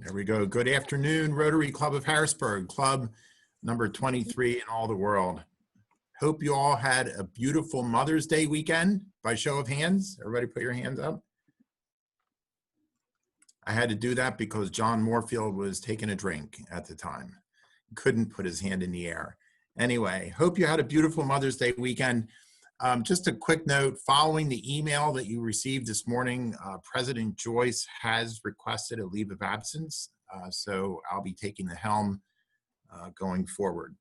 There we go. Good afternoon, Rotary Club of Harrisburg, club number 23 in all the world. Hope you all had a beautiful Mother's Day weekend. By show of hands, everybody put your hands up. I had to do that because John Moorfield was taking a drink at the time. Couldn't put his hand in the air. Anyway, hope you had a beautiful Mother's Day weekend. Just a quick note, following the email that you received this morning, President Joyce has requested a leave of absence, so I'll be taking the helm going forward.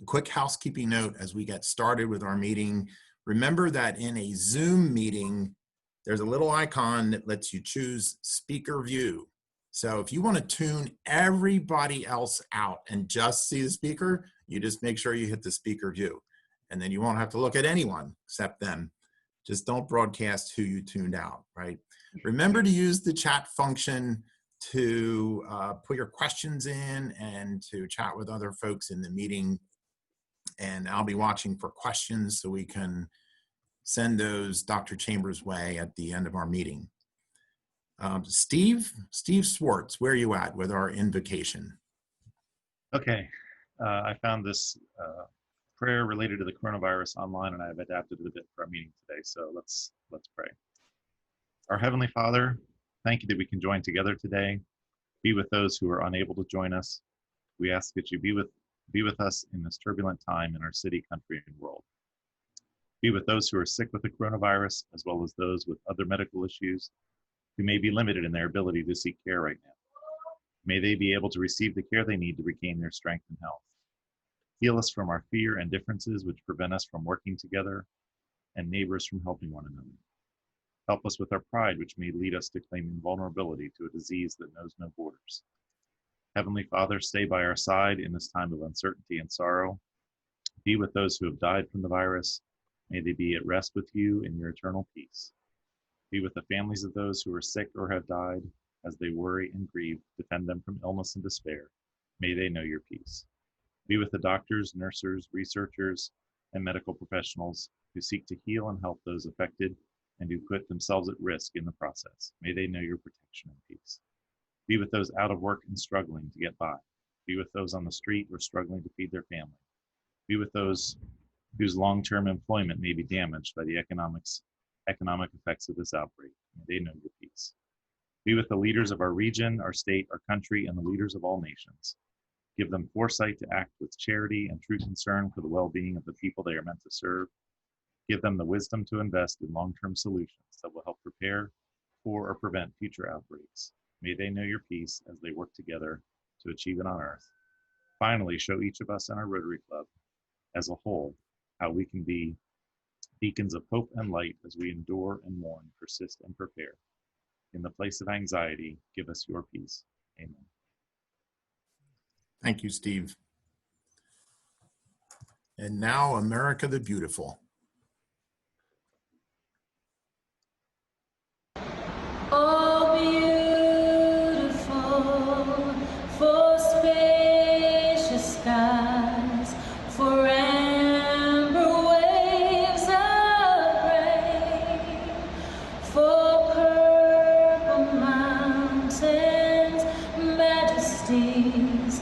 A quick housekeeping note as we get started with our meeting. Remember that in a Zoom meeting, there's a little icon that lets you choose speaker view. So if you want to tune everybody else out and just see the speaker, you just make sure you hit the speaker view. And then you won't have to look at anyone except them. Just don't broadcast who you tuned out, right? Remember to use the chat function to put your questions in and to chat with other folks in the meeting. And I'll be watching for questions so we can send those Dr. Chambers' way at the end of our meeting. Steve Swartz, where are you at with our invocation? Okay, I found this prayer related to the coronavirus online, and I've adapted it a bit for our meeting today. So let's pray. Our Heavenly Father, thank you that we can join together today. Be with those who are unable to join us. We ask that you be with us in this turbulent time in our city, country, and world. Be with those who are sick with the coronavirus, as well as those with other medical issues who may be limited in their ability to seek care right now. May they be able to receive the care they need to regain their strength and health. Heal us from our fear and differences which prevent us from working together, and neighbors from helping one another. Help us with our pride, which may lead us to claim invulnerability to a disease that knows no borders. Heavenly Father, stay by our side in this time of uncertainty and sorrow. Be with those who have died from the virus. May they be at rest with you in your eternal peace. Be with the families of those who are sick or have died. As they worry and grieve, defend them from illness and despair. May they know your peace. Be with the doctors, nurses, researchers, and medical professionals who seek to heal and help those affected and who put themselves at risk in the process. May they know your protection and peace. Be with those out of work and struggling to get by. Be with those on the street or struggling to feed their family. Be with those whose long-term employment may be damaged by the economic effects of this outbreak. May they know your peace. Be with the leaders of our region, our state, our country, and the leaders of all nations. Give them foresight to act with charity and true concern for the well-being of the people they are meant to serve. Give them the wisdom to invest in long-term solutions that will help prepare for or prevent future outbreaks. May they know your peace as they work together to achieve it on earth. Finally, show each of us in our Rotary Club as a whole how we can be beacons of hope and light as we endure and mourn, persist and prepare. In the place of anxiety, give us your peace. Amen. Thank you, Steve. And now, America the Beautiful. Oh, beautiful for spacious skies, for amber waves of grain, for purple mountains, majesties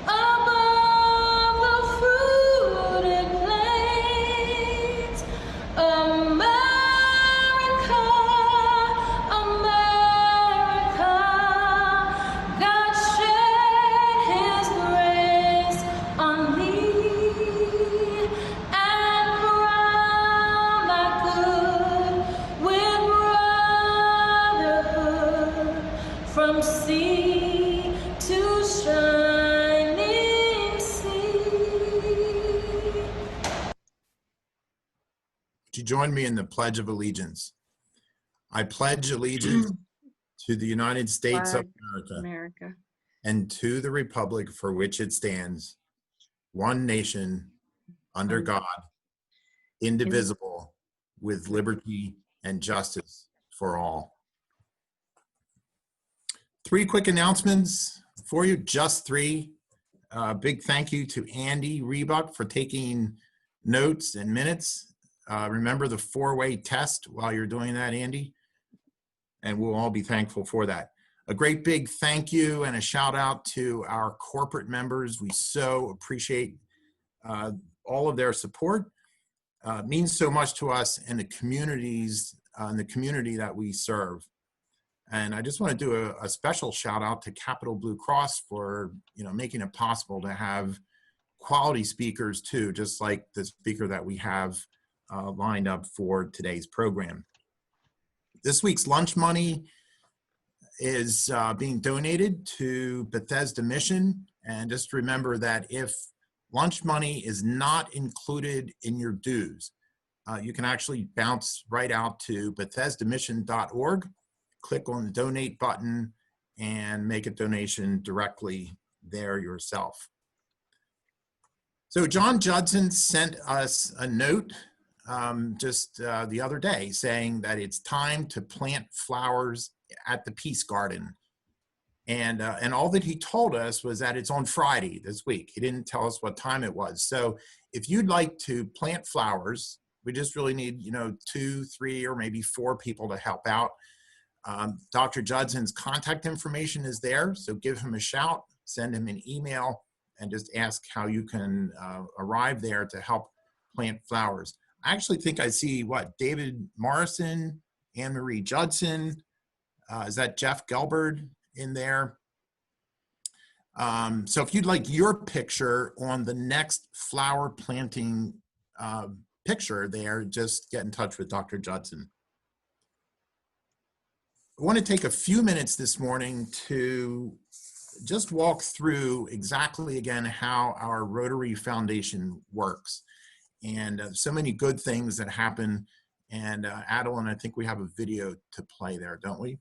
above the fruited plains. America, America, God shed his grace on thee and crowned thy good with brotherhood from sea to shining sea. Would you join me in the Pledge of Allegiance? I pledge allegiance to the United States of America and to the republic for which it stands, one nation, under God, indivisible, with liberty and justice for all. 3 quick announcements for you, just 3. Big thank you to Andy Rebuck for taking notes and minutes. Remember the 4-way test while you're doing that, Andy? And we'll all be thankful for that. A great big thank you and a shout out to our corporate members. We so appreciate all of their support. Means so much to us and the communities and the community that we serve. And I just want to do a special shout out to Capital BlueCross for making it possible to have quality speakers too, just like the speaker that we have lined up for today's program. This week's lunch money is being donated to Bethesda Mission. And just remember that if lunch money is not included in your dues, you can actually bounce right out to BethesdaMission.org, click on the donate button, and make a donation directly there yourself. So John Judson sent us a note just the other day saying that it's time to plant flowers at the Peace Garden. And all that he told us was that it's on Friday this week. He didn't tell us what time it was. So if you'd like to plant flowers, we just really need 2, 3, or maybe 4 people to help out. Dr. Judson's contact information is there, so give him a shout, send him an email, and just ask how you can arrive there to help plant flowers. I actually think I see, David Morrison, Anne-Marie Judson, is that Jeff Gelberd in there? So if you'd like your picture on the next flower planting picture there, just get in touch with Dr. Judson. I want to take a few minutes this morning to just walk through exactly again how our Rotary Foundation works, and so many good things that happen. And Adeline, I think we have a video to play there, don't we?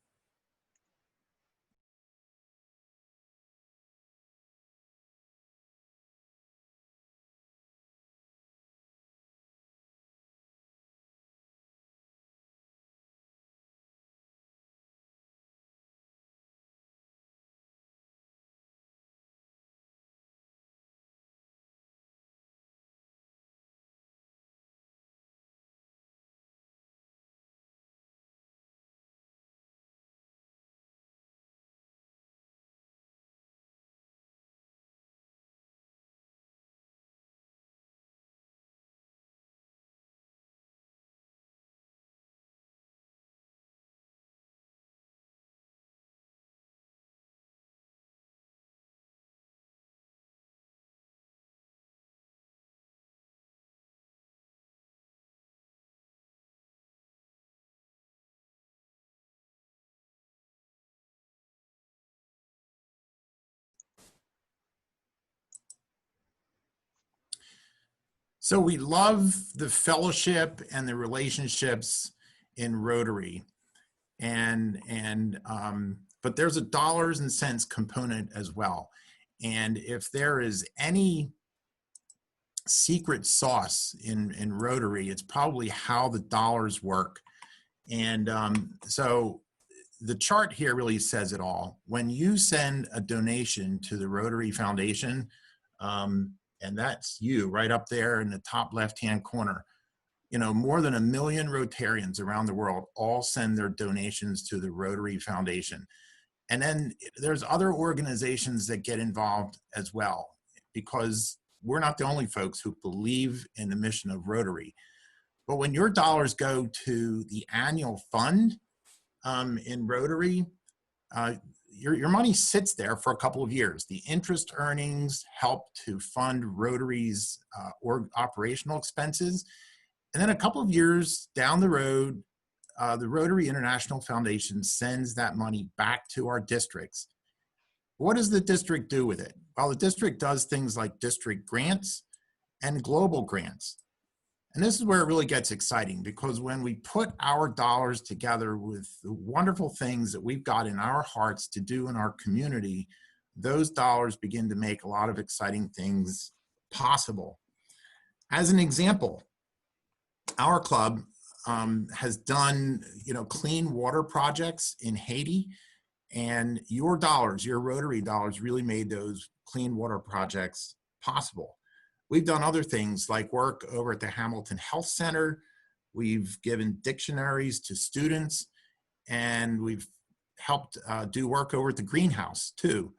So we love the fellowship and the relationships in Rotary, but there's a dollars and cents component as well. And if there is any secret sauce in Rotary, it's probably how the dollars work. And so the chart here really says it all. When you send a donation to the Rotary Foundation, and that's you right up there in the top left-hand corner, more than 1 million Rotarians around the world all send their donations to the Rotary Foundation. And then there's other organizations that get involved as well, because we're not the only folks who believe in the mission of Rotary. But when your dollars go to the annual fund in Rotary, your money sits there for a couple of years. The interest earnings help to fund Rotary's operational expenses. And then a couple of years down the road, the Rotary International Foundation sends that money back to our districts. What does the district do with it? Well, the district does things like district grants and global grants. And this is where it really gets exciting, because when we put our dollars together with the wonderful things that we've got in our hearts to do in our community, those dollars begin to make a lot of exciting things possible. As an example, our club has done, clean water projects in Haiti, and your dollars, your Rotary dollars, really made those clean water projects possible. We've done other things like work over at the Hamilton Health Center. We've given dictionaries to students, and we've helped do work over at the greenhouse too.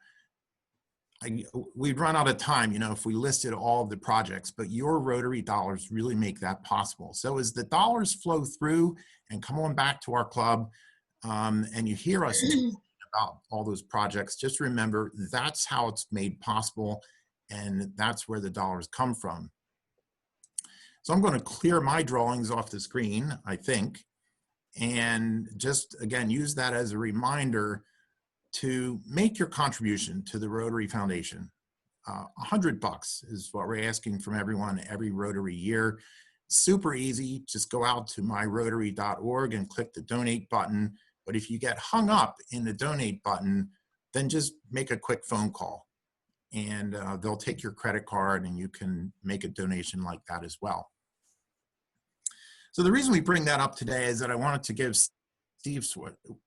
We'd run out of time, you know, if we listed all of the projects, but your Rotary dollars really make that possible. So as the dollars flow through and come on back to our club, and you hear us talking about all those projects, just remember that's how it's made possible, and that's where the dollars come from. So I'm going to clear my drawings off the screen, I think, and just again use that as a reminder to make your contribution to the Rotary Foundation. $100 is what we're asking from everyone every Rotary year. Super easy. Just go out to myrotary.org and click the donate button. But if you get hung up in the donate button, then just make a quick phone call, and they'll take your credit card and you can make a donation like that as well. So the reason we bring that up today is that I wanted to give Steve,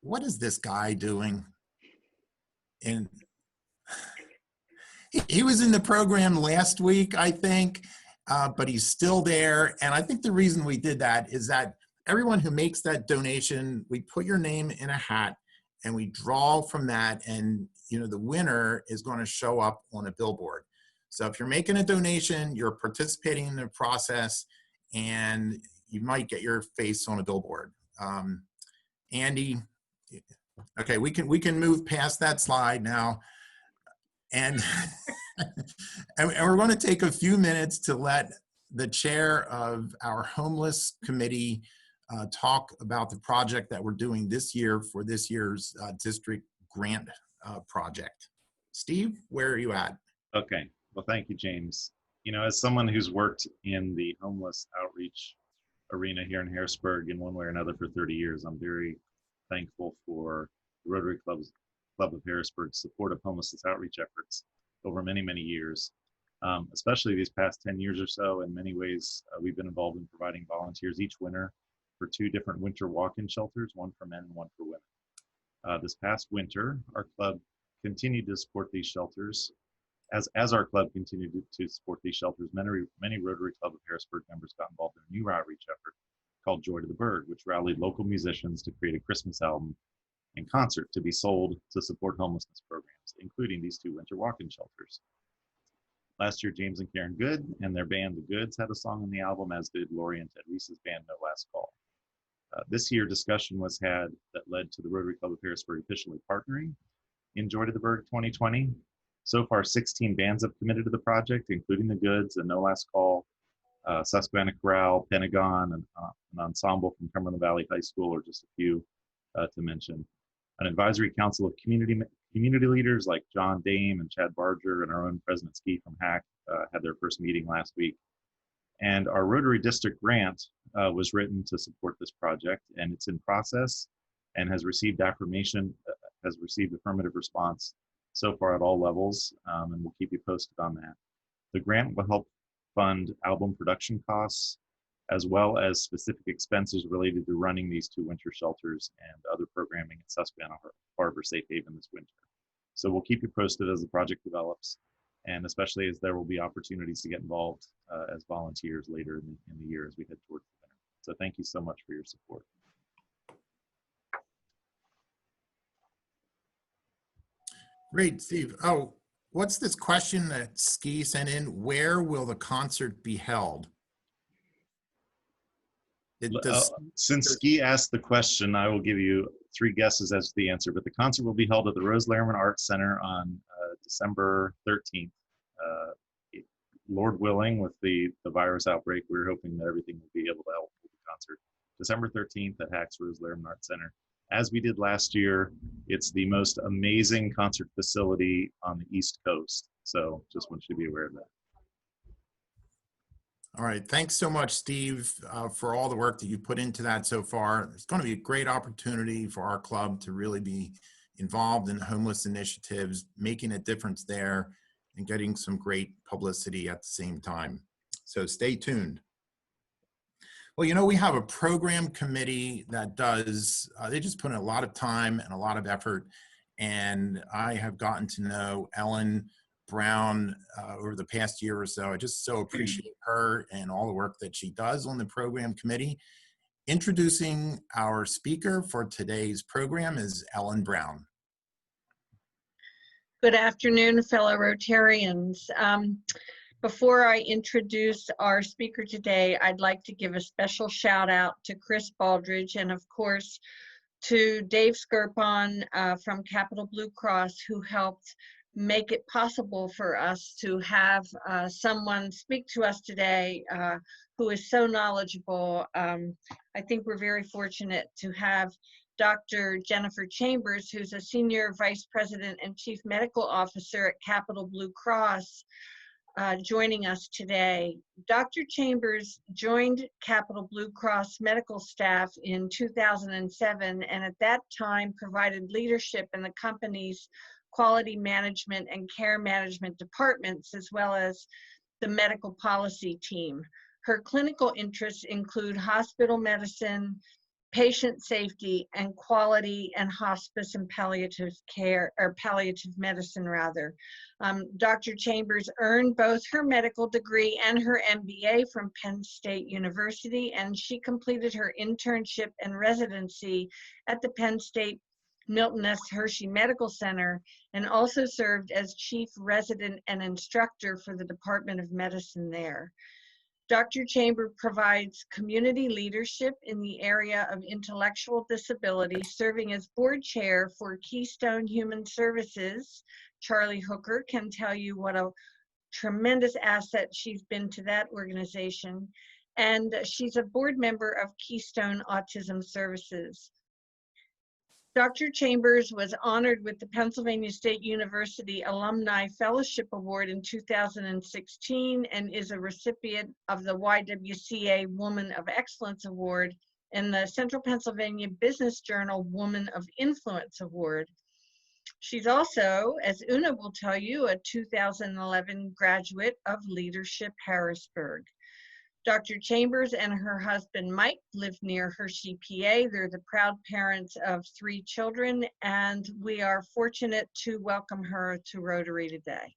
what is this guy doing? And he was in the program last week, I think, but he's still there. And I think the reason we did that is that everyone who makes that donation, we put your name in a hat and we draw from that. And, you know, the winner is going to show up on a billboard. So if you're making a donation, you're participating in the process, and you might get your face on a billboard. Andy, okay, we can move past that slide now. And, and we're going to take a few minutes to let the chair of our homeless committee talk about the project that we're doing this year for this year's district grant project. Steve, where are you at? Okay, well, thank you, James. You know, as someone who's worked in the homeless outreach arena here in Harrisburg in one way or another for 30 years, I'm very thankful for the Rotary Club of Harrisburg's support of homelessness outreach efforts over many, many years, especially these past 10 years or so. In many ways, we've been involved in providing volunteers each winter for 2 different winter walk-in shelters, one for men and one for women. This past winter, our club continued to support these shelters. As our club continued to support these shelters, many Rotary Club of Harrisburg members got involved in a new outreach effort called Joy to the Burg, which rallied local musicians to create a Christmas album and concert to be sold to support homelessness programs, including these 2 winter walk-in shelters. Last year, James and Karen Good and their band, The Goods, had a song on the album, as did Lori and Ted Reese's band, No Last Call. This year, discussion was had that led to the Rotary Club of Harrisburg officially partnering in Joy to the Burg 2020. So far, 16 bands have committed to the project, including The Goods and No Last Call, Susquehanna Chorale, Pentagon, and an ensemble from Cumberland Valley High School, or just a few to mention. An advisory council of community leaders like John Dame and Chad Barger and our own President Ski from HAC had their first meeting last week. And our Rotary District grant was written to support this project, and it's in process and has received affirmative response so far at all levels, and we'll keep you posted on that. The grant will help fund album production costs, as well as specific expenses related to running these 2 winter shelters and other programming at Susquehanna Harbor Safe Haven this winter. So we'll keep you posted as the project develops, and especially as there will be opportunities to get involved as volunteers later in the year as we head towards the winter. So thank you so much for your support. Great, Steve. Oh, what's this question that Ski sent in? Where will the concert be held? Since Ski asked the question, I will give you 3 guesses as to the answer, but the concert will be held at the Rose Lerman Arts Center on December 13th. Lord willing, with the virus outbreak, we're hoping that everything will be able to help with the concert. December 13th at HAC's Rose Lerman Arts Center. As we did last year, it's the most amazing concert facility on the East Coast. So just want you to be aware of that. All right, thanks so much, Steve, for all the work that you put into that so far. It's going to be a great opportunity for our club to really be involved in homeless initiatives, making a difference there, and getting some great publicity at the same time. So stay tuned. Well, you know, we have a program committee that does, they just put in a lot of time and a lot of effort. And I have gotten to know Ellen Brown over the past year or so. I just so appreciate her and all the work that she does on the program committee. Introducing our speaker for today's program is Ellen Brown. Good afternoon, fellow Rotarians. Before I introduce our speaker today, I'd like to give a special shout out to Chris Baldridge and of course to Dave Skirpon from Capital BlueCross, who helped make it possible for us to have someone speak to us today who is so knowledgeable. I think we're very fortunate to have Dr. Jennifer Chambers, who's a Senior Vice President and Chief Medical Officer at Capital BlueCross, joining us today. Dr. Chambers joined Capital BlueCross medical staff in 2007, and at that time provided leadership in the company's quality management and care management departments, as well as the medical policy team. Her clinical interests include hospital medicine, patient safety, and quality and hospice and palliative care, or palliative medicine rather. Dr. Chambers earned both her medical degree and her MBA from Penn State University, and she completed her internship and residency at the Penn State Milton S. Hershey Medical Center, and also served as chief resident and instructor for the Department of Medicine there. Dr. Chambers provides community leadership in the area of intellectual disability, serving as board chair for Keystone Human Services. Charlie Hooker can tell you what a tremendous asset she's been to that organization. And she's a board member of Keystone Autism Services. Dr. Chambers was honored with the Pennsylvania State University Alumni Fellowship Award in 2016 and is a recipient of the YWCA Woman of Excellence Award and the Central Pennsylvania Business Journal Woman of Influence Award. She's also, as Una will tell you, a 2011 graduate of Leadership Harrisburg. Dr. Chambers and her husband Mike live near Hershey, PA. They're the proud parents of 3 children, and we are fortunate to welcome her to Rotary today.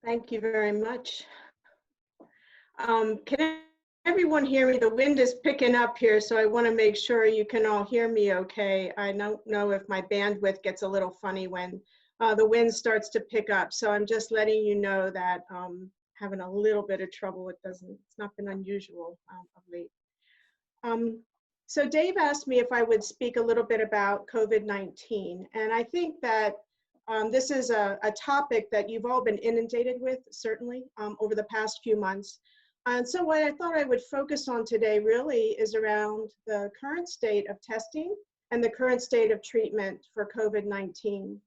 Thank you very much. Can everyone hear me? The wind is picking up here, so I want to make sure you can all hear me okay. I don't know if my bandwidth gets a little funny when the wind starts to pick up. So I'm just letting you know that having a little bit of trouble. It's not been unusual of late. So Dave asked me if I would speak a little bit about COVID-19. And I think that this is a topic that you've all been inundated with, certainly, over the past few months. And so what I thought I would focus on today really is around the current state of testing and the current state of treatment for COVID-19.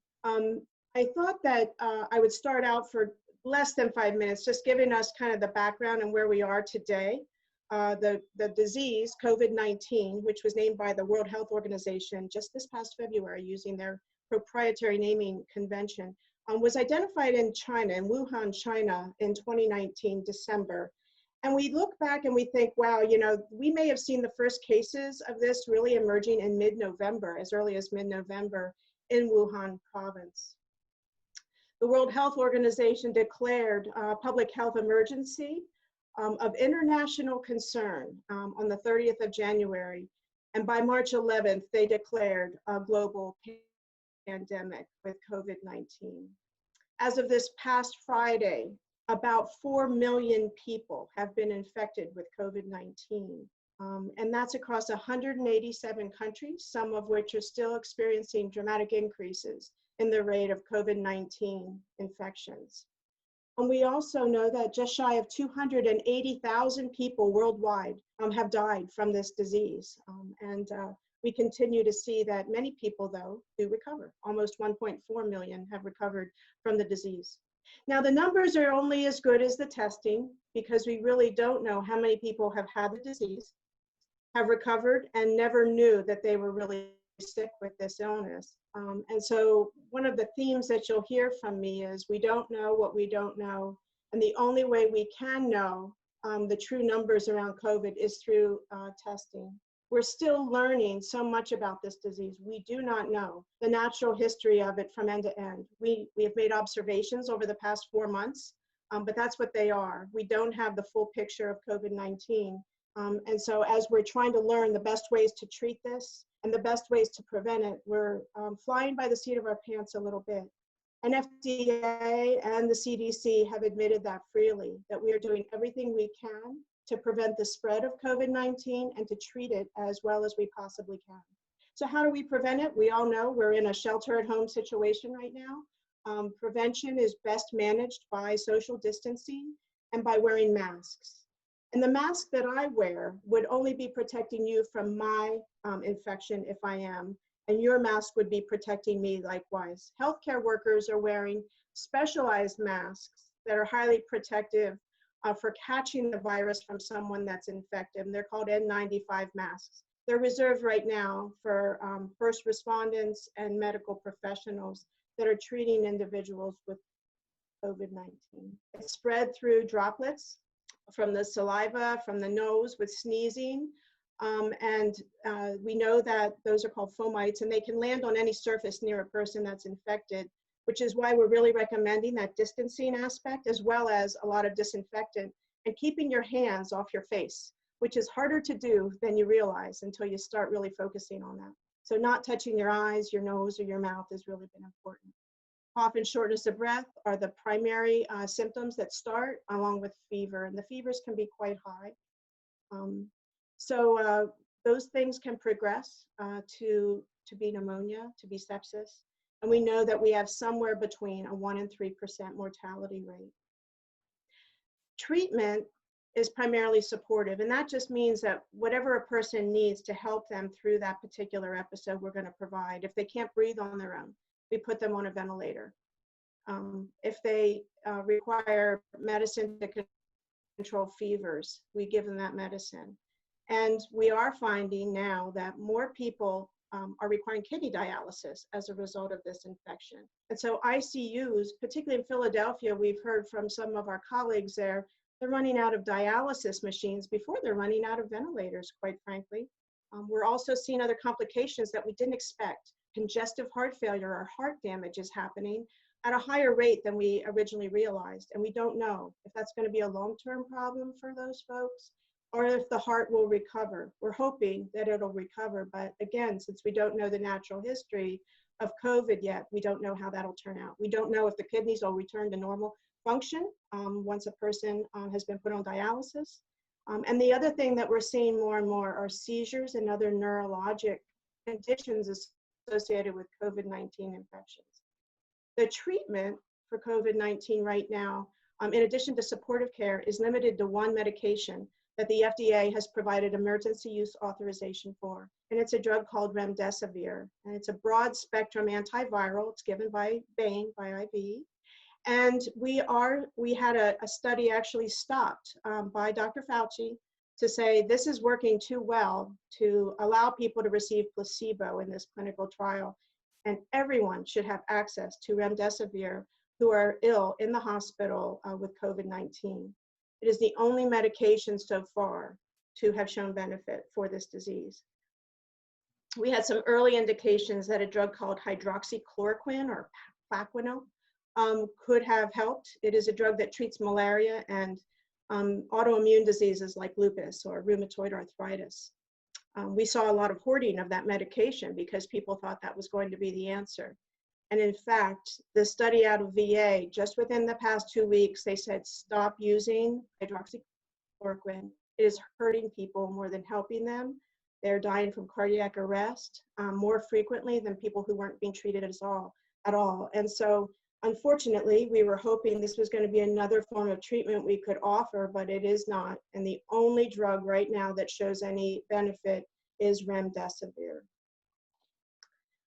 I thought that I would start out for less than 5 minutes, just giving us kind of the background and where we are today. The disease, COVID-19, which was named by the World Health Organization just this past February using their proprietary naming convention, was identified in China, in Wuhan, China in 2019, December. And we look back and we think, wow, you know, we may have seen the first cases of this really emerging in mid-November, as early as mid-November in Wuhan province. The World Health Organization declared a public health emergency of international concern on the 30th of January. And by March 11th, they declared a global pandemic with COVID-19. As of this past Friday, about 4 million people have been infected with COVID-19. And that's across 187 countries, some of which are still experiencing dramatic increases in the rate of COVID-19 infections. And we also know that just shy of 280,000 people worldwide have died from this disease. We continue to see that many people, though, do recover. Almost 1.4 million have recovered from the disease. Now, the numbers are only as good as the testing because we really don't know how many people have had the disease, have recovered, and never knew that they were really sick with this illness. And so one of the themes that you'll hear from me is we don't know what we don't know. And the only way we can know the true numbers around COVID is through testing. We're still learning so much about this disease. We do not know the natural history of it from end to end. We have made observations over the past 4 months but that's what they are. We don't have the full picture of COVID-19. And so as we're trying to learn the best ways to treat this and the best ways to prevent it, we're flying by the seat of our pants a little bit. And FDA and the CDC have admitted that freely, that we are doing everything we can to prevent the spread of COVID-19 and to treat it as well as we possibly can. So how do we prevent it? We all know we're in a shelter-at-home situation right now. Prevention is best managed by social distancing and by wearing masks. And the mask that I wear would only be protecting you from my infection if I am, and your mask would be protecting me likewise. Healthcare workers are wearing specialized masks that are highly protective for catching the virus from someone that's infected. And they're called N95 masks. They're reserved right now for first responders and medical professionals that are treating individuals with COVID-19. It's spread through droplets from the saliva, from the nose with sneezing. We know that those are called fomites, and they can land on any surface near a person that's infected, which is why we're really recommending that distancing aspect, as well as a lot of disinfectant and keeping your hands off your face, which is harder to do than you realize until you start really focusing on that. So not touching your eyes, your nose, or your mouth has really been important. Cough and shortness of breath are the primary symptoms that start, along with fever, and the fevers can be quite high. Those things can progress to be pneumonia, to be sepsis, and we know that we have somewhere between a 1% and 3% mortality rate. Treatment is primarily supportive, and that just means that whatever a person needs to help them through that particular episode, we're going to provide. If they can't breathe on their own, we put them on a ventilator. If they require medicine to control fevers, we give them that medicine. And we are finding now that more people are requiring kidney dialysis as a result of this infection. And so ICUs, particularly in Philadelphia, we've heard from some of our colleagues there, they're running out of dialysis machines before they're running out of ventilators, quite frankly. We're also seeing other complications that we didn't expect. Congestive heart failure or heart damage is happening at a higher rate than we originally realized. And we don't know if that's going to be a long-term problem for those folks or if the heart will recover. We're hoping that it'll recover. But again, since we don't know the natural history of COVID yet, we don't know how that'll turn out. We don't know if the kidneys will return to normal function once a person has been put on dialysis. And the other thing that we're seeing more and more are seizures and other neurologic conditions associated with COVID-19 infections. The treatment for COVID-19 right now, in addition to supportive care, is limited to one medication that the FDA has provided emergency use authorization for. And it's a drug called remdesivir. And it's a broad spectrum antiviral. It's given by Bain, by IV. And we had a study actually stopped by Dr. Fauci to say this is working too well to allow people to receive placebo in this clinical trial. And everyone should have access to remdesivir who are ill in the hospital with COVID-19. It is the only medication so far to have shown benefit for this disease. We had some early indications that a drug called hydroxychloroquine or Plaquenil could have helped. It is a drug that treats malaria and autoimmune diseases like lupus or rheumatoid arthritis. We saw a lot of hoarding of that medication because people thought that was going to be the answer. And in fact, the study out of VA, just within the past 2 weeks, they said, stop using hydroxychloroquine. It is hurting people more than helping them. They're dying from cardiac arrest more frequently than people who weren't being treated at all. And so, unfortunately, we were hoping this was going to be another form of treatment we could offer, but it is not. And the only drug right now that shows any benefit is remdesivir.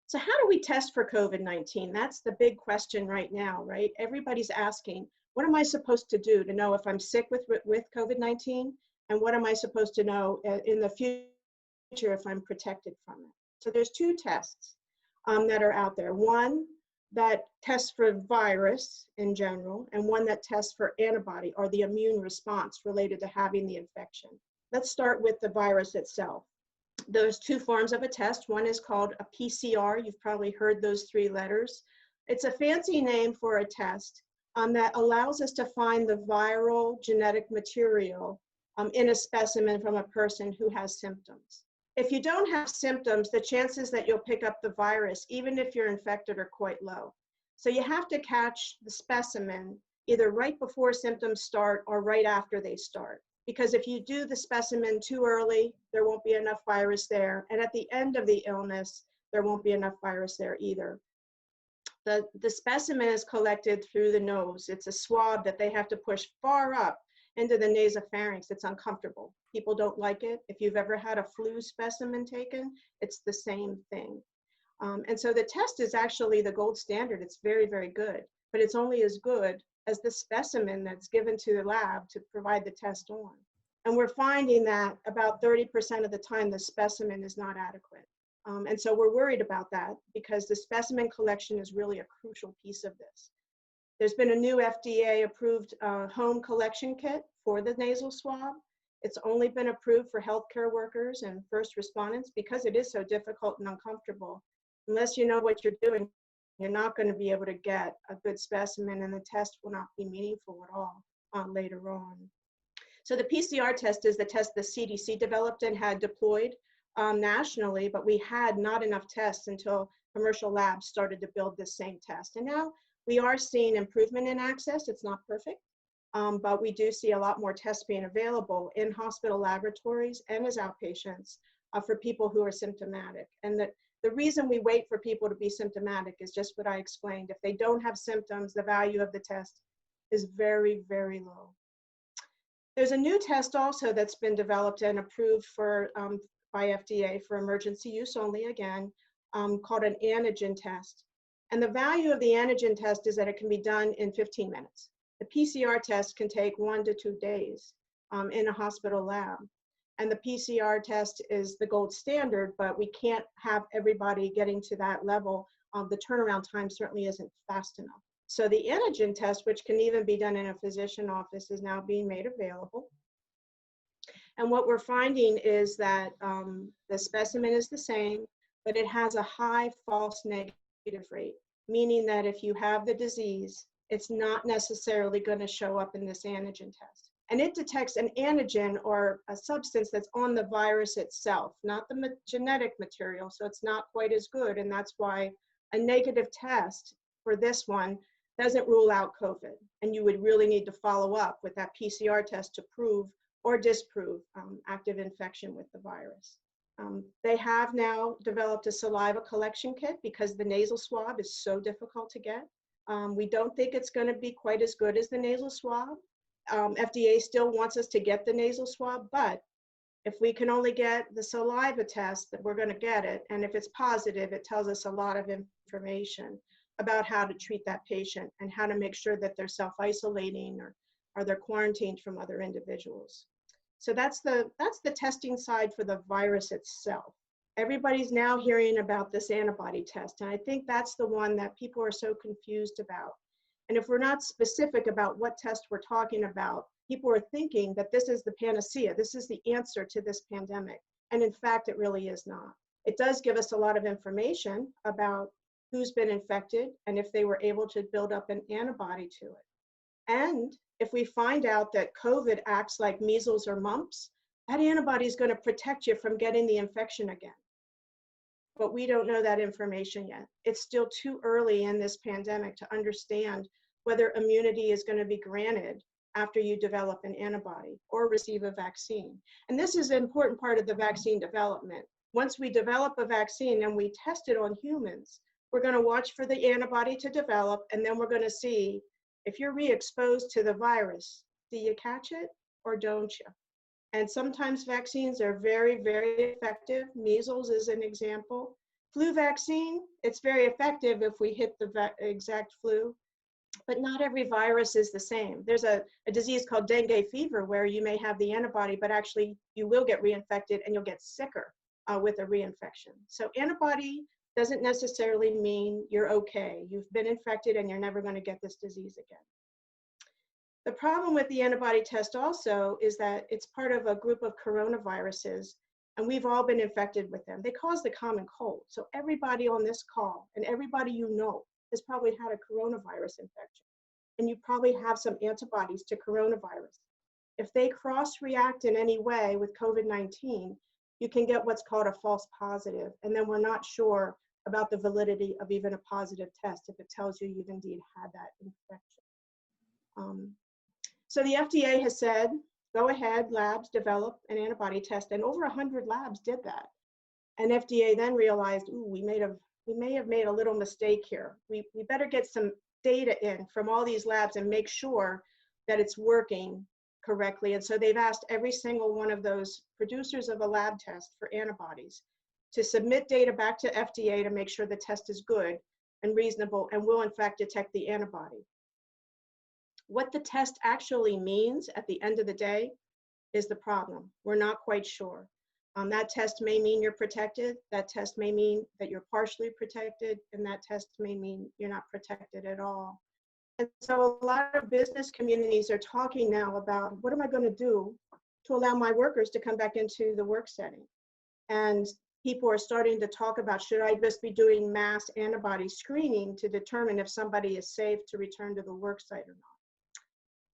So how do we test for COVID-19? That's the big question right now, right? Everybody's asking, what am I supposed to do to know if I'm sick with COVID-19? And what am I supposed to know in the future if I'm protected from it? So there's two tests that are out there. One that tests for virus in general, and one that tests for antibody or the immune response related to having the infection. Let's start with the virus itself. There's two forms of a test. One is called a PCR. You've probably heard those three letters. It's a fancy name for a test that allows us to find the viral genetic material in a specimen from a person who has symptoms. If you don't have symptoms, the chances that you'll pick up the virus, even if you're infected, are quite low. So you have to catch the specimen either right before symptoms start or right after they start. Because if you do the specimen too early, there won't be enough virus there. And at the end of the illness, there won't be enough virus there either. The specimen is collected through the nose. It's a swab that they have to push far up into the nasopharynx. It's uncomfortable. People don't like it. If you've ever had a flu specimen taken, it's the same thing. And so the test is actually the gold standard. It's very, very good, but it's only as good as the specimen that's given to the lab to provide the test on. And we're finding that about 30% of the time, the specimen is not adequate. And so we're worried about that because the specimen collection is really a crucial piece of this. There's been a new FDA approved home collection kit for the nasal swab. It's only been approved for healthcare workers and first responders because it is so difficult and uncomfortable. Unless you know what you're doing, you're not going to be able to get a good specimen, and the test will not be meaningful at all later on. So the PCR test is the test the CDC developed and had deployed nationally, but we had not enough tests until commercial labs started to build this same test. And now we are seeing improvement in access. It's not perfect, but we do see a lot more tests being available in hospital laboratories and as outpatients for people who are symptomatic. And the reason we wait for people to be symptomatic is just what I explained. If they don't have symptoms, the value of the test is very, very low. There's a new test also that's been developed and approved for by FDA for emergency use only, again, called an antigen test. And the value of the antigen test is that it can be done in 15 minutes. The PCR test can take 1 to 2 days in a hospital lab. And the PCR test is the gold standard, but we can't have everybody getting to that level. The turnaround time certainly isn't fast enough. So the antigen test, which can even be done in a physician office, is now being made available. And what we're finding is that the specimen is the same, but it has a high false negative rate, meaning that if you have the disease, it's not necessarily going to show up in this antigen test. And it detects an antigen or a substance that's on the virus itself, not the genetic material, so it's not quite as good. And that's why a negative test for this one doesn't rule out COVID. And you would really need to follow up with that PCR test to prove or disprove active infection with the virus. They have now developed a saliva collection kit because the nasal swab is so difficult to get. We don't think it's going to be quite as good as the nasal swab. FDA still wants us to get the nasal swab, but if we can only get the saliva test, that we're going to get it. And if it's positive, it tells us a lot of information about how to treat that patient and how to make sure that they're self-isolating or they're quarantined from other individuals. So that's the testing side for the virus itself. Everybody's now hearing about this antibody test, and I think that's the one that people are so confused about. And if we're not specific about what test we're talking about, people are thinking that this is the panacea, this is the answer to this pandemic. And in fact, it really is not. It does give us a lot of information about who's been infected and if they were able to build up an antibody to it. And if we find out that COVID acts like measles or mumps, that antibody is going to protect you from getting the infection again. But we don't know that information yet. It's still too early in this pandemic to understand whether immunity is going to be granted after you develop an antibody or receive a vaccine. And this is an important part of the vaccine development. Once we develop a vaccine and we test it on humans, we're going to watch for the antibody to develop, and then we're going to see if you're re-exposed to the virus, do you catch it or don't you? And sometimes vaccines are very, very effective. Measles is an example. Flu vaccine, it's very effective if we hit the exact flu, but not every virus is the same. There's a disease called dengue fever where you may have the antibody, but actually you will get reinfected and you'll get sicker with a reinfection. So antibody doesn't necessarily mean you're okay. You've been infected and you're never going to get this disease again. The problem with the antibody test also is that it's part of a group of coronaviruses, and we've all been infected with them. They cause the common cold. So everybody on this call and everybody you know has probably had a coronavirus infection. and you probably have some antibodies to coronavirus. If they cross-react in any way with COVID-19, you can get what's called a false positive, and then we're not sure about the validity of even a positive test if it tells you you've indeed had that infection. So the FDA has said, go ahead, labs, develop an antibody test, and over 100 labs did that. And FDA then realized, ooh, we may have made a little mistake here. We better get some data in from all these labs and make sure that it's working correctly. And so they've asked every single one of those producers of a lab test for antibodies to submit data back to FDA to make sure the test is good and reasonable and will in fact detect the antibody. What the test actually means at the end of the day is the problem. We're not quite sure. That test may mean you're protected, that test may mean that you're partially protected, and that test may mean you're not protected at all. And so a lot of business communities are talking now about, what am I going to do to allow my workers to come back into the work setting? And people are starting to talk about, should I just be doing mass antibody screening to determine if somebody is safe to return to the work site or not?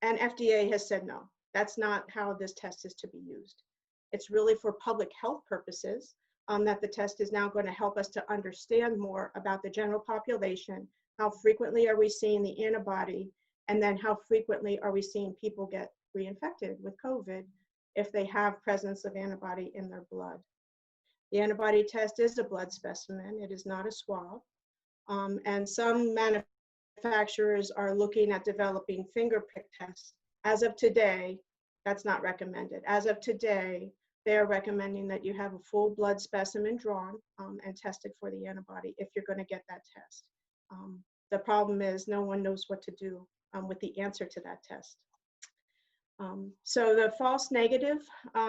And FDA has said, no, that's not how this test is to be used. It's really for public health purposes that the test is now going to help us to understand more about the general population. How frequently are we seeing the antibody? And then how frequently are we seeing people get reinfected with COVID if they have presence of antibody in their blood? The antibody test is a blood specimen. It is not a swab. And some manufacturers are looking at developing finger prick tests. As of today, that's not recommended. As of today, they are recommending that you have a full blood specimen drawn and tested for the antibody if you're going to get that test. The problem is no one knows what to do with the answer to that test. So the false negative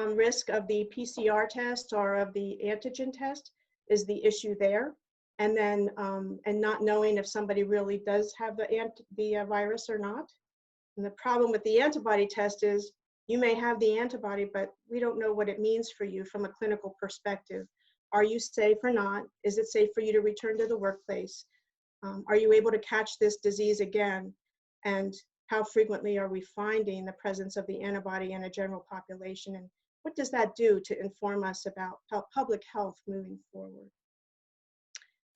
risk of the PCR test or of the antigen test is the issue there. And then and not knowing if somebody really does have the virus or not. And the problem with the antibody test is you may have the antibody, but we don't know what it means for you from a clinical perspective. Are you safe or not? Is it safe for you to return to the workplace? Are you able to catch this disease again? And how frequently are we finding the presence of the antibody in a general population? And what does that do to inform us about public health moving forward?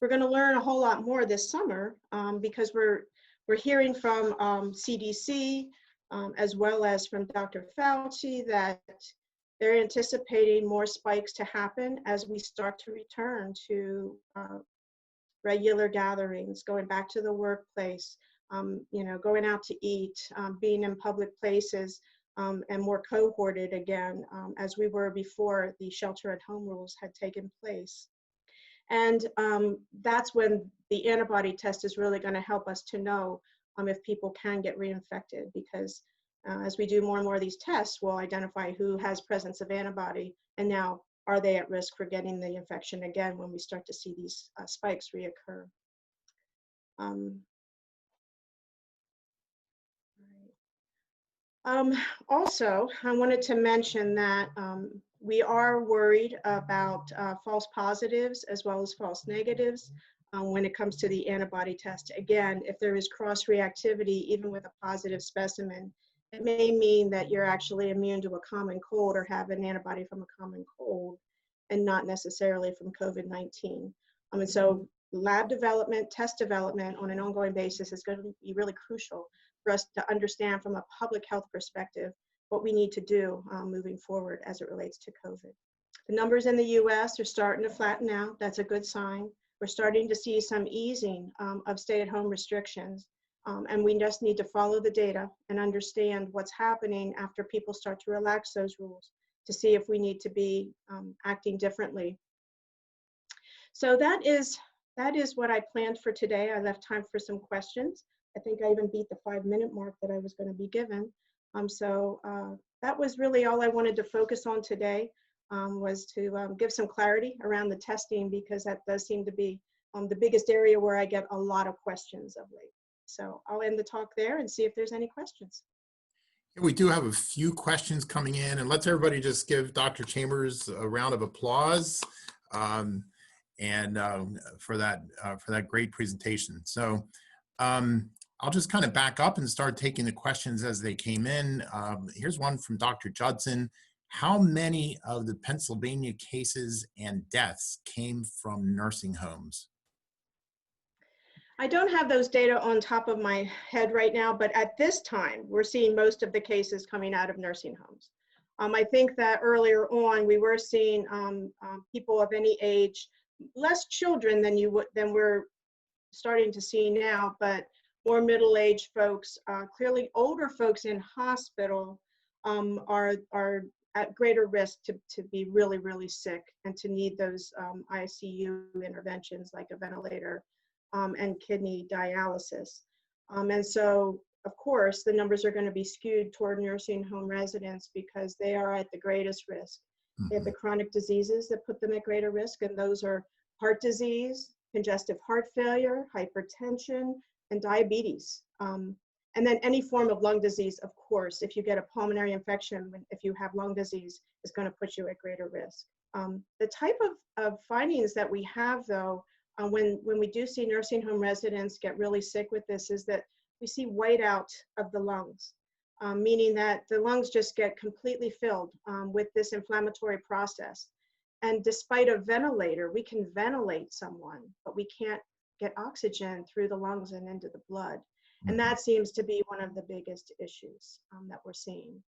We're going to learn a whole lot more this summer because we're hearing from CDC as well as from Dr. Fauci that they're anticipating more spikes to happen as we start to return to regular gatherings, going back to the workplace, going out to eat, being in public places, and more cohorted again as we were before the shelter-at-home rules had taken place. And that's when the antibody test is really going to help us to know if people can get reinfected, because as we do more and more of these tests, we'll identify who has presence of antibody, and now are they at risk for getting the infection again when we start to see these spikes reoccur. Also, I wanted to mention that we are worried about false positives as well as false negatives when it comes to the antibody test. Again, if there is cross-reactivity, even with a positive specimen, it may mean that you're actually immune to a common cold or have an antibody from a common cold and not necessarily from COVID-19. And so lab development, test development on an ongoing basis is going to be really crucial for us to understand from a public health perspective what we need to do moving forward as it relates to COVID. The numbers in the US are starting to flatten out. That's a good sign. We're starting to see some easing of stay-at-home restrictions. And we just need to follow the data and understand what's happening after people start to relax those rules to see if we need to be acting differently. So that is what I planned for today. I left time for some questions. I think I even beat the 5-minute mark that I was going to be given. So that was really all I wanted to focus on today, was to give some clarity around the testing, because that does seem to be the biggest area where I get a lot of questions of late. So I'll end the talk there and see if there's any questions. We do have a few questions coming in, and let's everybody just give Dr. Chambers a round of applause for that great presentation. So I'll I'll just kind of back up and start taking the questions as they came in. Here's one from Dr. Judson. How many of the Pennsylvania cases and deaths came from nursing homes? I don't have those data on top of my head right now, but at this time, we're seeing most of the cases coming out of nursing homes. I think that earlier on, we were seeing people of any age, less children than we're starting to see now, but more middle-aged folks. Clearly, older folks in hospital are at greater risk to be really, really sick and to need those ICU interventions like a ventilator and kidney dialysis. And so, of course, the numbers are going to be skewed toward nursing home residents because they are at the greatest risk. They have the chronic diseases that put them at greater risk, and those are heart disease, congestive heart failure, hypertension, and diabetes. And then any form of lung disease, of course, if you get a pulmonary infection, if you have lung disease, is going to put you at greater risk. The type of findings that we have, though, when we do see nursing home residents get really sick with this, is that we see whiteout of the lungs, meaning that the lungs just get completely filled with this inflammatory process. And despite a ventilator, we can ventilate someone, but we can't get oxygen through the lungs and into the blood. And that seems to be one of the biggest issues that we're seeing.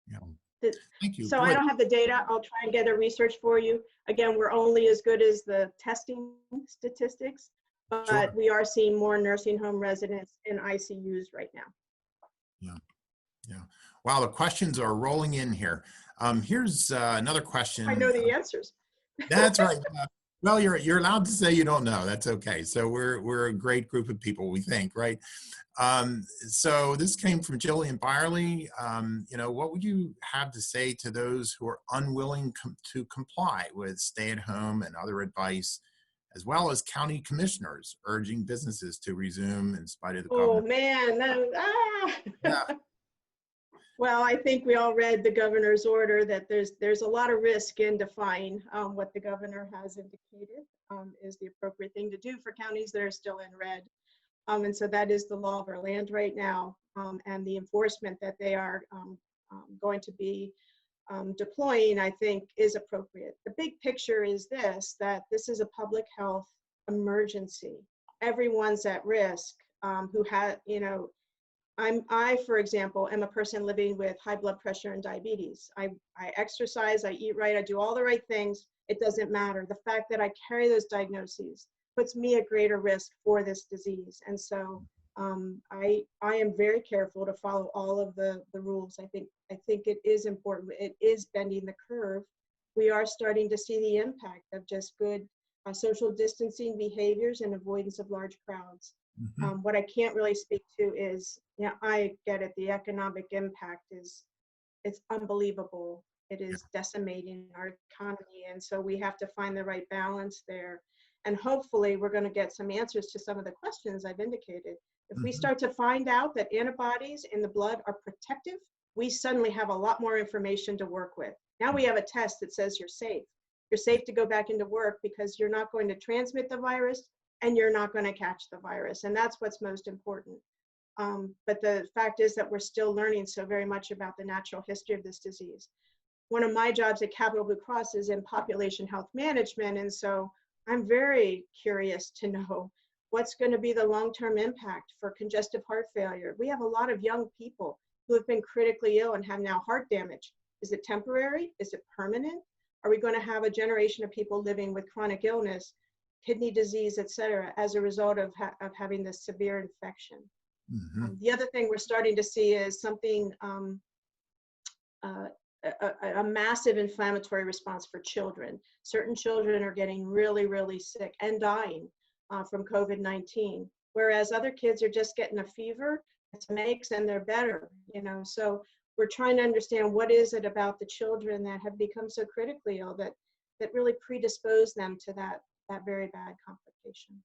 Yeah. Thank you. So I don't have the data. I'll try and get a research for you. Again, we're only as good as the testing statistics, but Sure. we are seeing more nursing home residents in ICUs right now. Yeah. Wow, the questions are rolling in here. Here's another question. I know the answers. That's right. Well, you're allowed to say you don't know. That's okay. So we're a great group of people, we think, right? So this came from Jillian Byerly. What would you have to say to those who are unwilling to comply with stay-at-home and other advice, as well as county commissioners urging businesses to resume in spite of the Oh government? man, Yeah. Well, I think we all read the governor's order that there's a lot of risk in defying what the governor has indicated is the appropriate thing to do for counties that are still in red. And so that is the law of our land right now, and the enforcement that they are going to be deploying, I think, is appropriate. The big picture is that this is a public health emergency. Everyone's at risk who had, I, for example, am a person living with high blood pressure and diabetes. I exercise, I eat right, I do all the right things. It doesn't matter. The fact that I carry those diagnoses puts me at greater risk for this disease. And so I am very careful to follow all of the rules. I think it is important. It is bending the curve. We are starting to see the impact of just good social distancing behaviors and avoidance of large crowds. What I can't really speak to is, I get it, the economic impact it's unbelievable. It is decimating our economy. And so we have to find the right balance there. And hopefully we're going to get some answers to some of the questions I've indicated. If we start to find out that antibodies in the blood are protective, we suddenly have a lot more information to work with. Now we have a test that says you're safe. You're safe to go back into work because you're not going to transmit the virus and you're not going to catch the virus. And that's what's most important. But the fact is that we're still learning so very much about the natural history of this disease. One of my jobs at Capital Blue Cross is in population health management. And so I'm very curious to know what's going to be the long-term impact for congestive heart failure. We have a lot of young people who have been critically ill and have now heart damage. Is it temporary? Is it permanent? Are we going to have a generation of people living with chronic illness, kidney disease, et cetera, as a result of having this severe infection? The other thing we're starting to see is something, a massive inflammatory response for children. Certain children are getting really, really sick and dying from COVID-19, whereas other kids are just getting a fever, some aches, and they're better, So we're trying to understand what is it about the children that have become so critically ill that really predispose them to that very bad complication.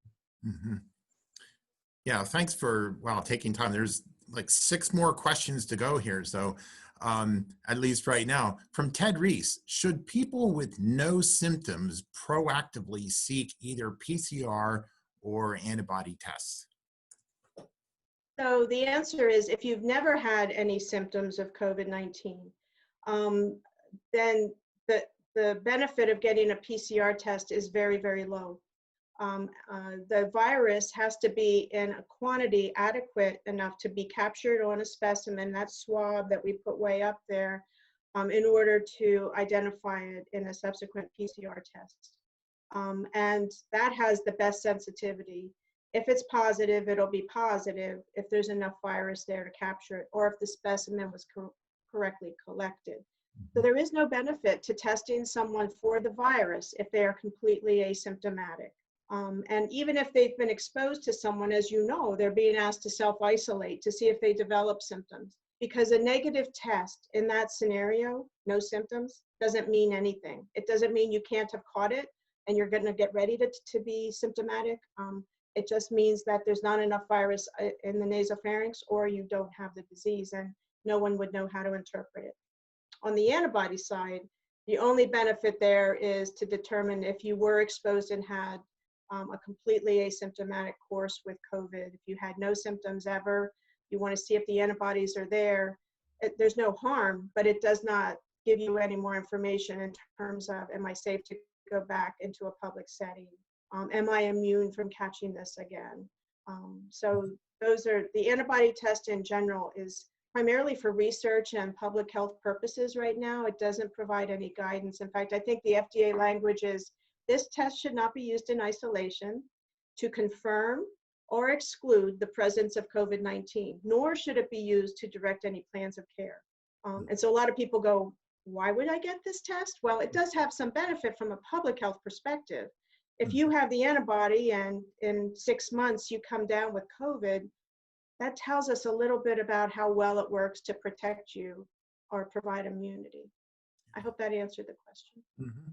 Yeah, thanks for taking time. There's like 6 more questions to go here. So at least right now, from Ted Reese, should people with no symptoms proactively seek either PCR or antibody tests? So the answer is, if you've never had any symptoms of COVID-19, then the benefit of getting a PCR test is very, very low. The virus has to be in a quantity adequate enough to be captured on a specimen, that swab that we put way up there, in order to identify it in a subsequent PCR test. And that has the best sensitivity. If it's positive, it'll be positive if there's enough virus there to capture it, or if the specimen was correctly collected. So there is no benefit to testing someone for the virus if they are completely asymptomatic. And even if they've been exposed to someone, as you know, they're being asked to self-isolate to see if they develop symptoms. Because a negative test in that scenario, no symptoms, doesn't mean anything. It doesn't mean you can't have caught it and you're going to get ready to be symptomatic. It just means that there's not enough virus in the nasopharynx, or you don't have the disease, and no one would know how to interpret it. On the antibody side, the only benefit there is to determine if you were exposed and had a completely asymptomatic course with COVID. If you had no symptoms ever, you want to see if the antibodies are there. There's no harm, but it does not give you any more information in terms of, am I safe to go back into a public setting? Am I immune from catching this again? So those are, the antibody test in general is primarily for research and public health purposes right now. It doesn't provide any guidance. In fact, I think the FDA language is, this test should not be used in isolation to confirm or exclude the presence of COVID-19, nor should it be used to direct any plans of care. And so a lot of people go, why would I get this test? Well, it does have some benefit from a public health perspective. If you have the antibody and in 6 months you come down with COVID, that tells us a little bit about how well it works to protect you or provide immunity. I hope that answered the question. Mm-hmm.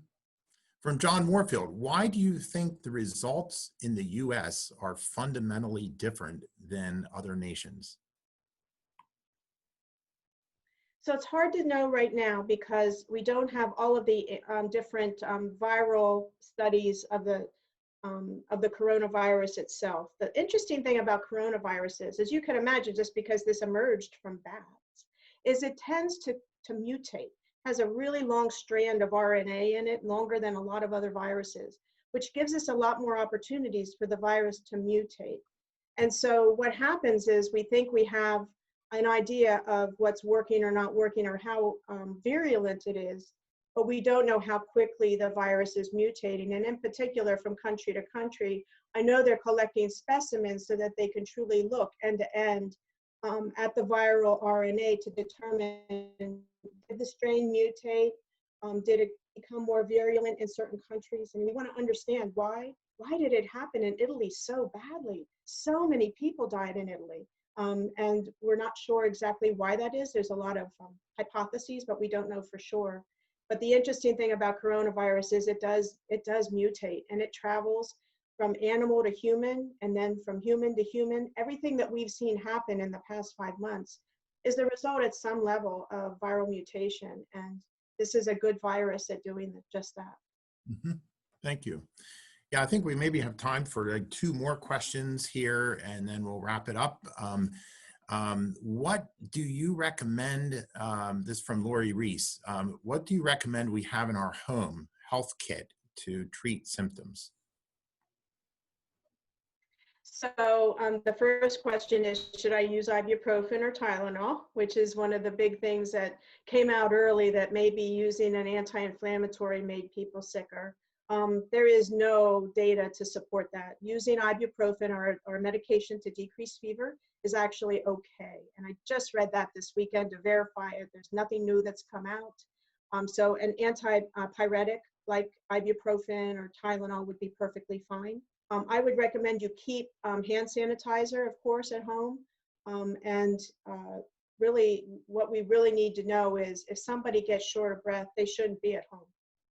From John Moorfield, why do you think the results in the US are fundamentally different than other nations? So it's hard to know right now because we don't have all of the different viral studies of the coronavirus itself. The interesting thing about coronaviruses, as you can imagine, just because this emerged from bats, is it tends to mutate, has a really long strand of RNA in it, longer than a lot of other viruses, which gives us a lot more opportunities for the virus to mutate. And so what happens is we think we have an idea of what's working or not working, or how virulent it is, but we don't know how quickly the virus is mutating. And in particular, from country to country, I know they're collecting specimens so that they can truly look end to end at the viral RNA to determine, did the strain mutate? Did it become more virulent in certain countries? And we want to understand why. Why did it happen in Italy so badly? So many people died in Italy. And we're not sure exactly why that is. There's a lot of hypotheses, but we don't know for sure. But the interesting thing about coronavirus is it does mutate, and it travels from animal to human, and then from human to human. Everything that we've seen happen in the past 5 months is the result at some level of viral mutation. And this is a good virus at doing just that. Mm-hmm. Thank you. Yeah, I think we maybe have time for like 2 more questions here, and then we'll wrap it up. What do you recommend, this from Lori Reese, what do you recommend we have in our home health kit to treat symptoms? So the first question is, should I use ibuprofen or Tylenol, which is one of the big things that came out early, that maybe using an anti-inflammatory made people sicker. There is no data to support that. Using ibuprofen or medication to decrease fever is actually okay. And I just read that this weekend to verify it. There's nothing new that's come out. So an antipyretic like ibuprofen or Tylenol would be perfectly fine. I would recommend you keep hand sanitizer, of course, at home. Really, what we really need to know is if somebody gets short of breath, they shouldn't be at home.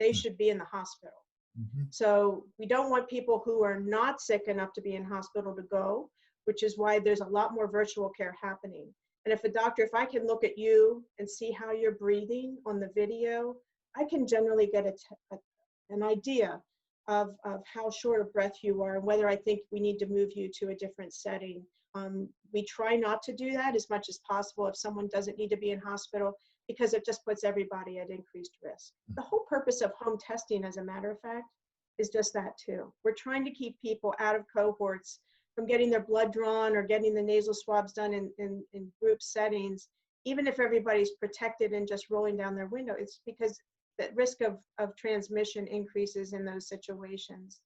They should be in the hospital. Mm-hmm. So we don't want people who are not sick enough to be in hospital to go, which is why there's a lot more virtual care happening. And if I can look at you and see how you're breathing on the video, I can generally get an idea of how short of breath you are and whether I think we need to move you to a different setting. We try not to do that as much as possible if someone doesn't need to be in hospital, because it just puts everybody at increased risk. The whole purpose of home testing, as a matter of fact, is just that too. We're trying to keep people out of cohorts from getting their blood drawn or getting the nasal swabs done in group settings. Even if everybody's protected and just rolling down their window, it's because the risk of transmission increases in those situations.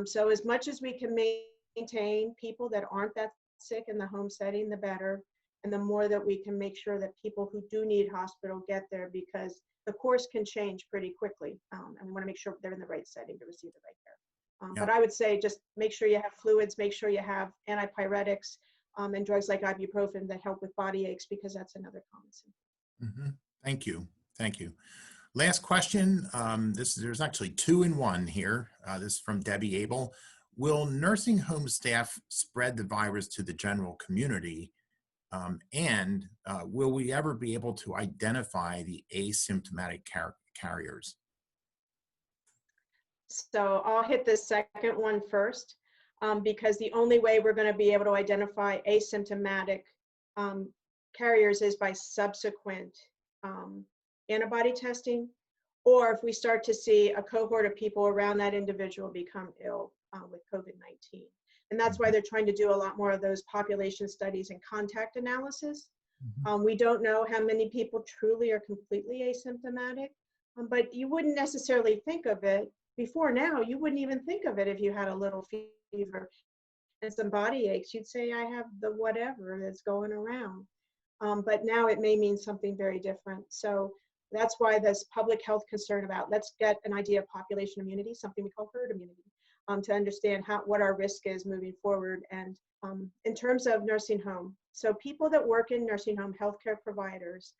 So as much as we can maintain people that aren't that sick in the home setting, the better. And the more that we can make sure that people who do need hospital get there, because the course can change pretty quickly. And we want to make sure they're in the right setting to receive the right care. But I would say just make sure you have fluids, make sure you have antipyretics, and drugs like ibuprofen that help with body aches, because that's another common symptom. Thank you. Thank you. Last question. There's actually two in one here. This is from Debbie Abel. Will nursing home staff spread the virus to the general community? And will we ever be able to identify the asymptomatic carriers? So I'll hit the second one first, because the only way we're going to be able to identify asymptomatic carriers is by subsequent antibody testing, or if we start to see a cohort of people around that individual become ill with COVID-19. And that's why they're trying to do a lot more of those population studies and contact analysis. We don't know how many people truly are completely asymptomatic, but you wouldn't necessarily think of it. Before now, you wouldn't even think of it if you had a little fever and some body aches. You'd say, I have the whatever that's going around. But now it may mean something very different. So that's why this public health concern about let's get an idea of population immunity, something we call herd immunity, to understand what our risk is moving forward. And in terms of nursing home, so people that work in nursing home, healthcare providers,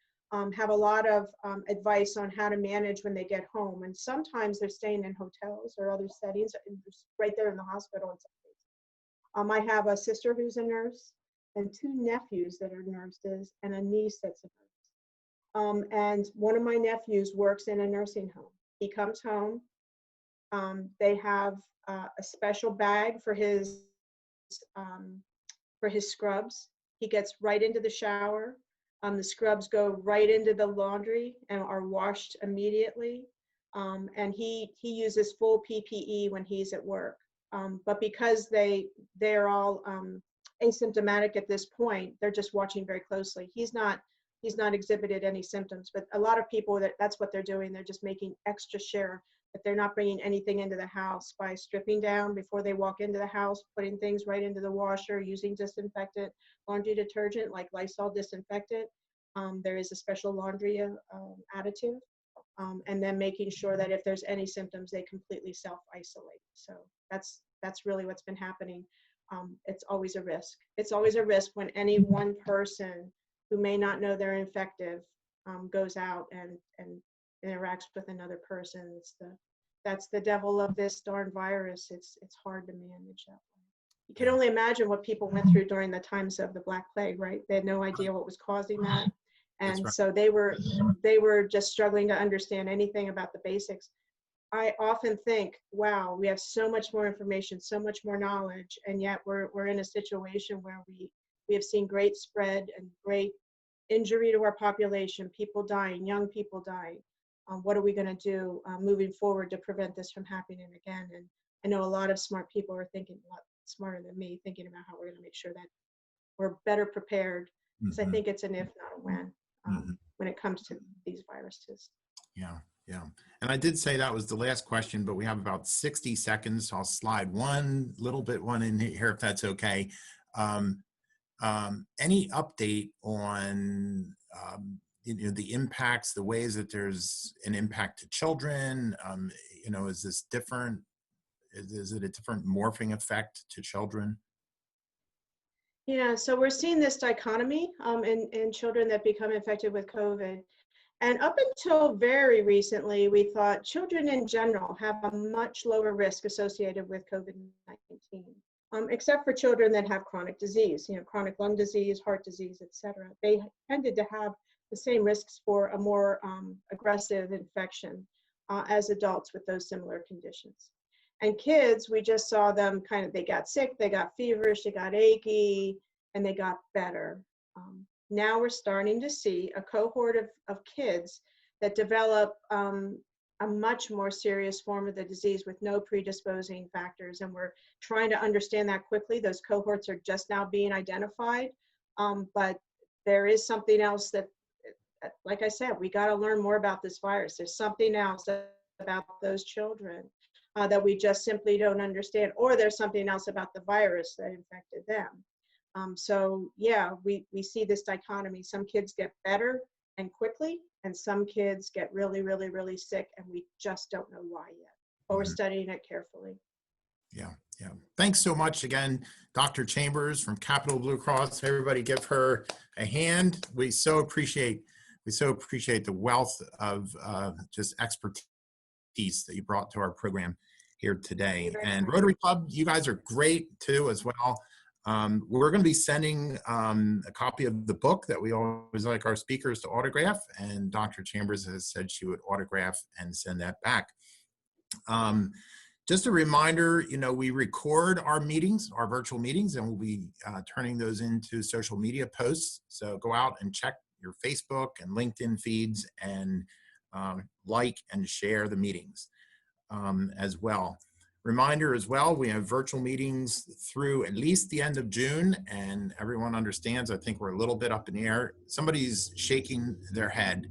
have a lot of advice on how to manage when they get home. And sometimes they're staying in hotels or other settings right there in the hospital in some cases. I have a sister who's a nurse and two nephews that are nurses and a niece that's a nurse. And one of my nephews works in a nursing home. He comes home. They have a special bag for his scrubs. He gets right into the shower. The scrubs go right into the laundry and are washed immediately. And he uses full PPE when he's at work. But because they're all asymptomatic at this point, they're just watching very closely. He's not exhibited any symptoms, but a lot of people that's what they're doing. They're just making extra sure that they're not bringing anything into the house by stripping down before they walk into the house, putting things right into the washer, using disinfectant, laundry detergent like Lysol disinfectant. There is a special laundry additive, and then making sure that if there's any symptoms, they completely self-isolate. So that's really what's been happening. It's always a risk. It's always a risk when any one person who may not know they're infective goes out and interacts with another person. That's the devil of this darn virus. It's hard to manage that way. You can only imagine what people went through during the times of the Black Plague, right? They had no idea what was causing that. And so they were just struggling to understand anything about the basics. I often think, wow, we have so much more information, so much more knowledge, and yet we're in a situation where we have seen great spread and great injury to our population, people dying, young people dying. What are we going to do moving forward to prevent this from happening again? And I know a lot of smart people are thinking, a lot smarter than me, thinking about how we're going to make sure that we're better prepared. Because I think it's an if, not a when it comes to these viruses. Yeah. And I did say that was the last question, but we have about 60 seconds. So I'll slide one in here if that's okay. Any update on the impacts, the ways that there's an impact to children? Is this different? Is it a different morphing effect to children? Yeah, so we're seeing this dichotomy in children that become infected with COVID. And up until very recently, we thought children in general have a much lower risk associated with COVID-19, except for children that have chronic disease, chronic lung disease, heart disease, etc. They tended to have the same risks for a more aggressive infection as adults with those similar conditions. And kids, we just saw them they got sick, they got feverish, they got achy, and they got better. Now we're starting to see a cohort of kids that develop a much more serious form of the disease with no predisposing factors. And we're trying to understand that quickly. Those cohorts are just now being identified. But there is something else that, like I said, we got to learn more about this virus. There's something else about those children that we just simply don't understand, or there's something else about the virus that infected them. So yeah, we see this dichotomy. Some kids get better and quickly, and some kids get really, really, really sick, and we just don't know why yet. But we're studying it carefully. Yeah, yeah. Thanks so much again, Dr. Chambers from Capital BlueCross. Everybody give her a hand. We so appreciate the wealth of just expertise that you brought to our program here today. And Rotary Club, you guys are great too as well. We're going to be sending a copy of the book that we always like our speakers to autograph, and Dr. Chambers has said she would autograph and send that back. Just a reminder, you know, we record our meetings, our virtual meetings, and we'll be turning those into social media posts. So go out and check your Facebook and LinkedIn feeds and like and share the meetings as well. Reminder as well, we have virtual meetings through at least the end of June, and everyone understands, I think we're a little bit up in the air. Somebody's shaking their head.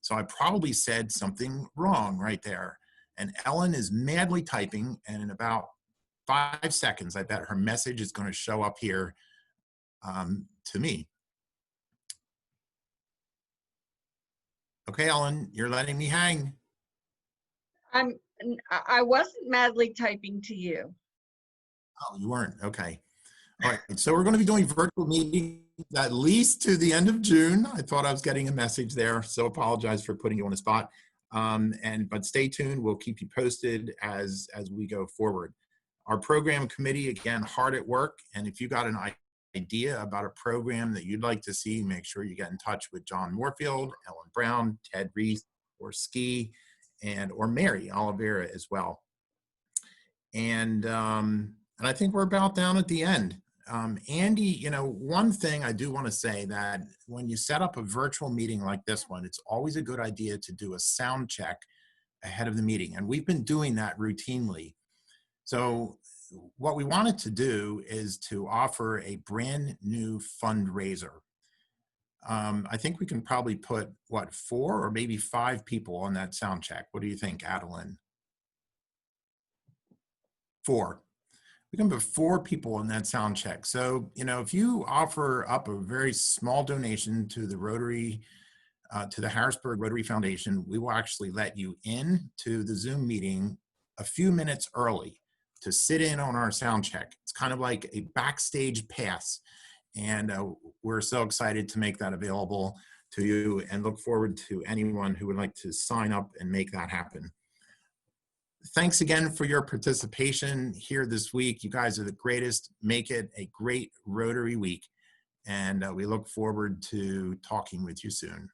So I probably said something wrong right there. And Ellen is madly typing, and in about 5 seconds, I bet her message is going to show up here to me. Okay, Ellen, you're letting me hang. I wasn't madly typing to you. Oh, you weren't? Okay. All right, so we're going to be doing virtual meetings at least to the end of June. I thought I was getting a message there, so apologize for putting you on the spot. But stay tuned. We'll keep you posted as we go forward. Our program committee, again, hard at work. And if you got an idea about a program that you'd like to see, make sure you get in touch with John Moorfield, Ellen Brown, Ted Reese, or Ski, or Mary Oliveira as well. And I think we're about down at the end. Andy, you know, one thing I do want to say that when you set up a virtual meeting like this one, it's always a good idea to do a sound check ahead of the meeting. And we've been doing that routinely. So what we wanted to do is to offer a brand new fundraiser. I think we can probably put, what, 4 or maybe 5 people on that sound check. What do you think, Adeline? 4. We can put 4 people on that sound check. So, you know, if you offer up a very small donation to the Rotary, to the Harrisburg Rotary Foundation, we will actually let you in to the Zoom meeting a few minutes early to sit in on our sound check. It's kind of like a backstage pass. And we're so excited to make that available to you and look forward to anyone who would like to sign up and make that happen. Thanks again for your participation here this week. You guys are the greatest. Make it a great Rotary week. And we look forward to talking with you soon.